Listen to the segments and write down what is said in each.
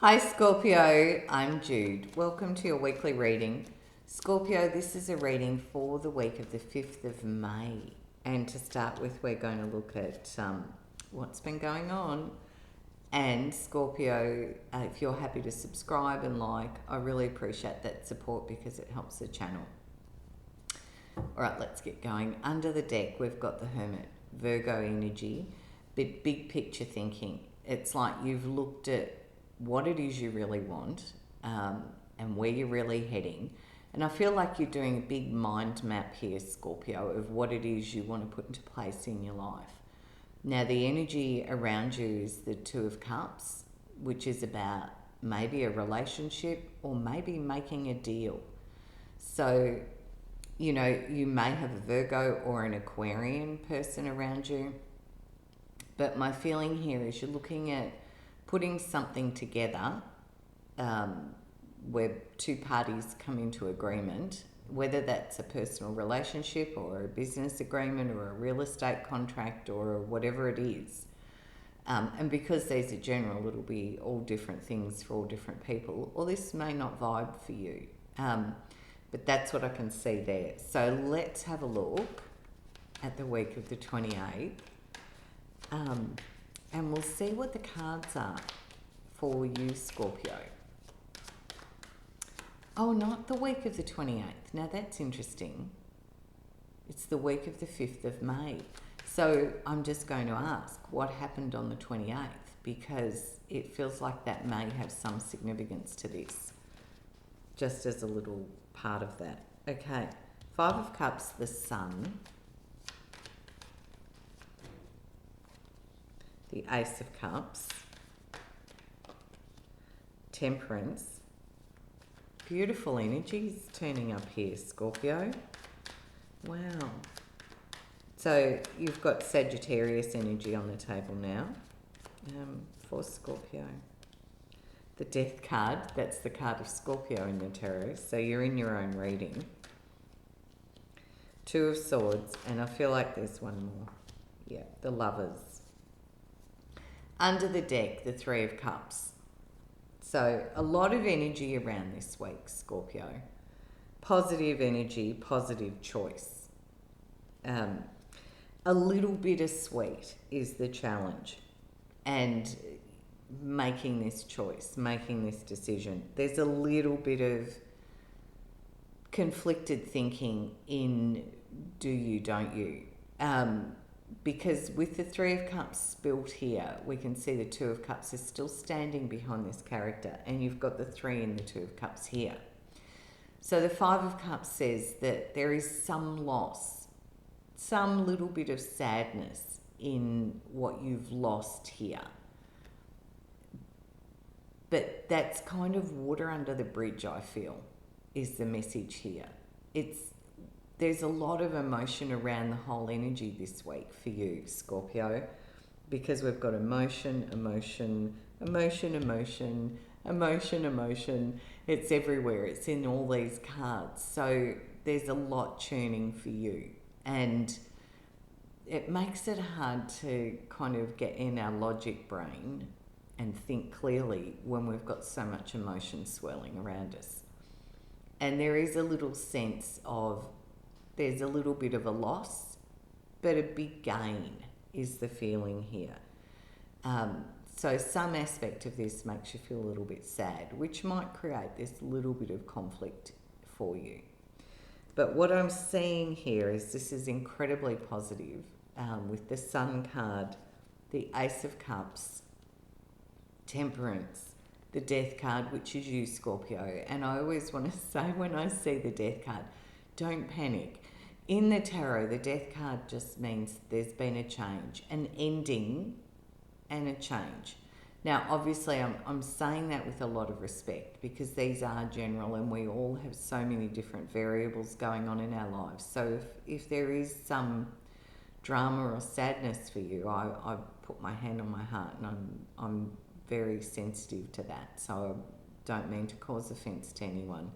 Hi Scorpio, I'm Jude. Welcome to your weekly reading. Scorpio, this is a reading for the week of the 5th of May. And to start with, we're going to look at what's been going on. And Scorpio, if you're happy to subscribe and like, I really appreciate that support because it helps the channel. All right, let's get going. Under the deck, we've got the Hermit, Virgo energy, but big picture thinking. It's like you've looked at what it is you really want and where you're really heading. And I feel like you're doing a big mind map here, Scorpio, of what it is you want to put into place in your life. Now, the energy around you is the Two of Cups, which is about maybe a relationship or maybe making a deal. So, you know, you may have a Virgo or an Aquarian person around you. But my feeling here is you're looking at putting something together where two parties come into agreement, whether that's a personal relationship or a business agreement or a real estate contract or whatever it is. And because these are general, it'll be all different things for all different people, or this may not vibe for you. But that's what I can see there. So let's have a look at the week of the 28th. And we'll see what the cards are for you, Scorpio. Oh, not the week of the 28th. Now that's interesting. It's the week of the 5th of May. So I'm just going to ask, what happened on the 28th? Because it feels like that may have some significance to this. Just as a little part of that. Okay. Five of Cups, the Sun. The Ace of Cups, Temperance, beautiful energies turning up here, Scorpio. Wow. So you've got Sagittarius energy on the table now for Scorpio. The Death card, that's the card of Scorpio in the tarot, so you're in your own reading. Two of Swords, and I feel like there's one more. Yeah, the Lovers. Under the deck, the Three of Cups. So a lot of energy around this week, Scorpio. Positive energy, positive choice. A little bittersweet is the challenge. And making this choice, making this decision. There's a little bit of conflicted thinking in do you, don't you? Because with the Three of Cups built here, we can see the Two of Cups is still standing behind this character, and you've got the Three and the Two of Cups here. So the Five of Cups says that there is some loss, some little bit of sadness in what you've lost here. But that's kind of water under the bridge, I feel, is the message here. There's a lot of emotion around the whole energy this week for you, Scorpio, because we've got emotion, emotion, emotion, emotion, emotion, emotion. It's everywhere. It's in all these cards. So there's a lot churning for you. And it makes it hard to kind of get in our logic brain and think clearly when we've got so much emotion swirling around us. And there is a little sense of there's a little bit of a loss, but a big gain is the feeling here. So some aspect of this makes you feel a little bit sad, which might create this little bit of conflict for you. But what I'm seeing here is this is incredibly positive with the Sun card, the Ace of Cups, Temperance, the Death card, which is you, Scorpio. And I always want to say when I see the Death card, don't panic. In the tarot, the Death card just means there's been a change, an ending and a change. Now, obviously, I'm saying that with a lot of respect because these are general and we all have so many different variables going on in our lives. So if there is some drama or sadness for you, I put my hand on my heart and I'm very sensitive to that. So I don't mean to cause offence to anyone.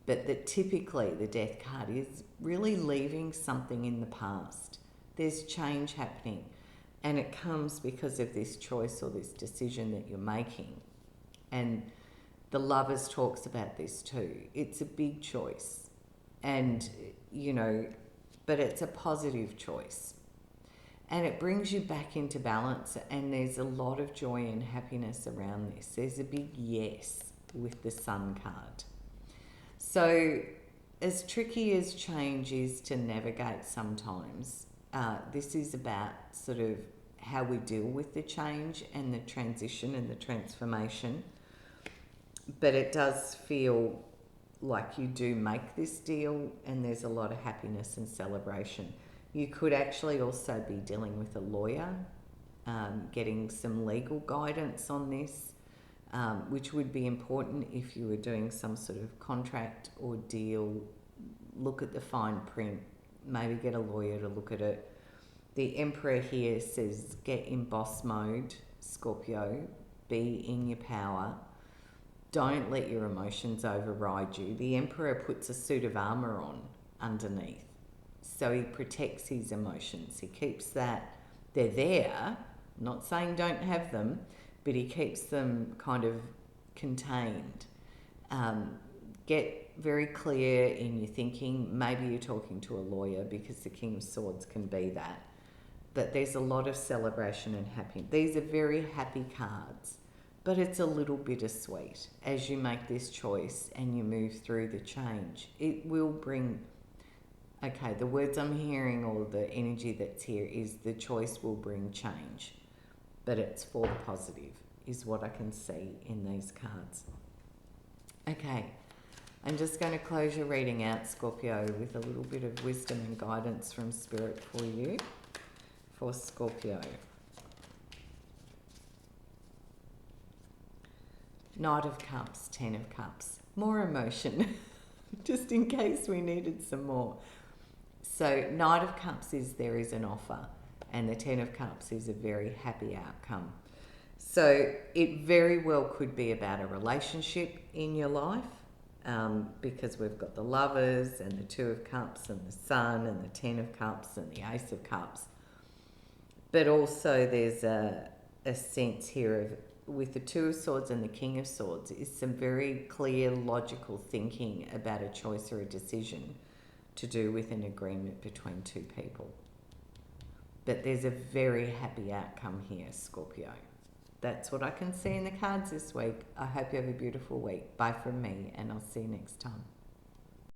But that typically the Death card is really leaving something in the past. There's change happening, and it comes because of this choice or this decision that you're making. And the Lovers talks about this too. It's a big choice, and but it's a positive choice, and it brings you back into balance, and there's a lot of joy and happiness around this. There's a big yes with the Sun card. So as tricky as change is to navigate sometimes, this is about sort of how we deal with the change and the transition and the transformation. But it does feel like you do make this deal, and there's a lot of happiness and celebration. You could actually also be dealing with a lawyer, getting some legal guidance on this, which would be important if you were doing some sort of contract or deal. Look at the fine print, maybe get a lawyer to look at it. The Emperor here says get in boss mode, Scorpio, be in your power. Don't let your emotions override you. The Emperor puts a suit of armour on underneath. So he protects his emotions. He keeps that, they're there, I'm not saying don't have them, but he keeps them kind of contained. Get very clear in your thinking. Maybe you're talking to a lawyer, because the King of Swords can be that. But there's a lot of celebration and happiness. These are very happy cards. But it's a little bittersweet as you make this choice and you move through the change. It will bring, okay, the words I'm hearing or the energy that's here is the choice will bring change. But it's for the positive, is what I can see in these cards. Okay, I'm just going to close your reading out, Scorpio, with a little bit of wisdom and guidance from Spirit for you, for Scorpio. Knight of Cups, Ten of Cups. More emotion, just in case we needed some more. So Knight of Cups is there is an offer, and the Ten of Cups is a very happy outcome. So it very well could be about a relationship in your life, because we've got the Lovers and the Two of Cups and the Sun and the Ten of Cups and the Ace of Cups. But also there's a sense here of, with the Two of Swords and the King of Swords, is some very clear, logical thinking about a choice or a decision to do with an agreement between two people. But there's a very happy outcome here, Scorpio. That's what I can see in the cards this week. I hope you have a beautiful week. Bye from me, and I'll see you next time.